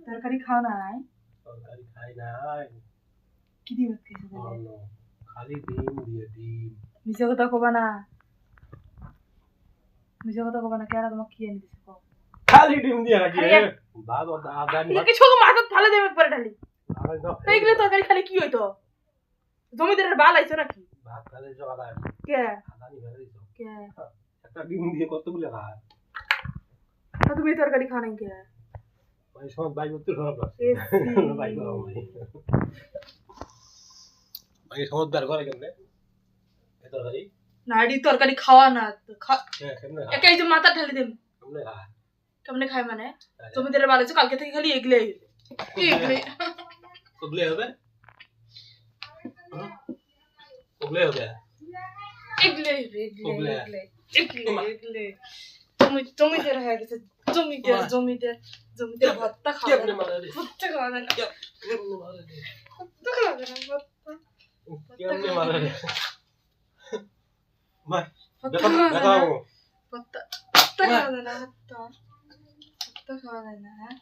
তরকারি খাও নাই? তরকারি খাই নাই। কি দিয়ে ভাত খাইছো তাহলে? অন্য খালি ডিম দিয়ে ডিম। মিছে কথা কবা না। মিছে কথা কবা না, কেরা তোমাকে কি এনে দিছে কও? খালি ডিম দিয়ে নাকি খালি ভাত ও আদানি এই কিছু মাথাত ফালে দেব একবার ঢালি। আরে দাও এইগুলো তরকারি খালি কি হইতো? জমিদারের বাল আইছো নাকি? ভাত খালি জগাদা কে? আদানি ভরে দিছো। কে? একটা ডিম দিয়ে কতগুলো খায়? তা তুমি তরকারি খাও নাই কে? ওই সময় বাই করতে খারাপ লাগছে। বাই করা ভাই। ভাই সময় বের করে কেমনে? এই তরকারি? না এডি তরকারি খাওয়া না। কেমনে খায়? একাই যে মাথা ঢালি দেব। কেমনে খায়? কেমনে খায় মানে? জমিদারের বাল আইছো কালকে থেকে খালি এগলাই। এগলাই। ওগুলো হবে? ওগুলো হবে? এগলাই এগলাই এগলাই। জমিদার হয়ে গেছে। জমিদার ভর্তা খাওয়া। কেমনে মারা রে? ভর্তা খাওয়া না। কেমনে মারা রে? ভর্তা খাওয়া না ভর্তা। কেমনে মারা রে? ভাই ভর্তা দেখো খাওয়া দেখো না। ভর্তা খাওয়া না ভর্তা। ভর্তা খাওয়া না হ্যাঁ?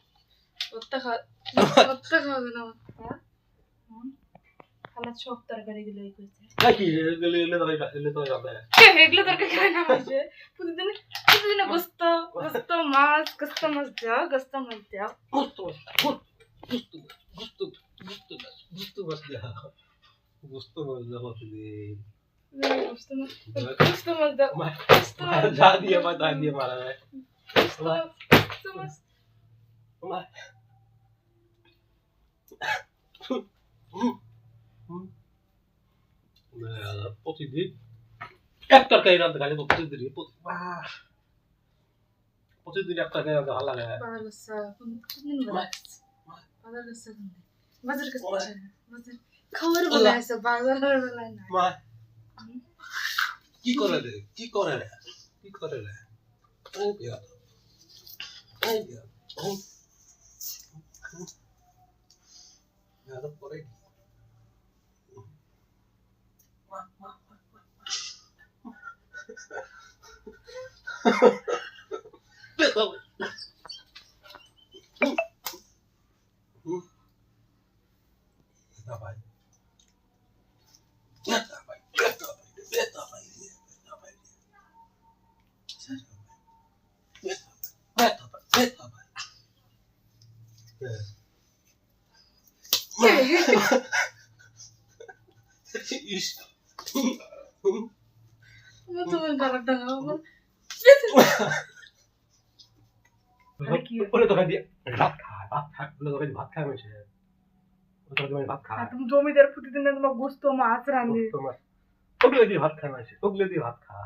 ভর্তা খাওয়া না ভর্তা। খালা সব তরকারি গুলো কইছে। নাকি এলে তো যাবে। এগুলো তরকারি খায় না মাসে। প্রতিদিন গোস্ত মাছ দাও। গুস্ত বাস দিয়া গুস্ত বাস দাও প্রতিদিন। গোস্ত মাছ দাও। যা দিয়ে মারা যায়। প্রতিদিন এক তরকারি রান্না খালি প্রতিদিন এক তরকারি রান্না ভালো লাগে। খাওয়ার বেলা আছে বাজারের বেলায় না। মা কি করে রে ও বিয়া তো পরে তোমার গালাটা আমার তুমি জমিদার প্রতিদিন তোমার গোস্ত মাছ রান্ধি ওগুলো দিয়ে ভাত খায় মাসে ওগুলো দিয়ে ভাত খা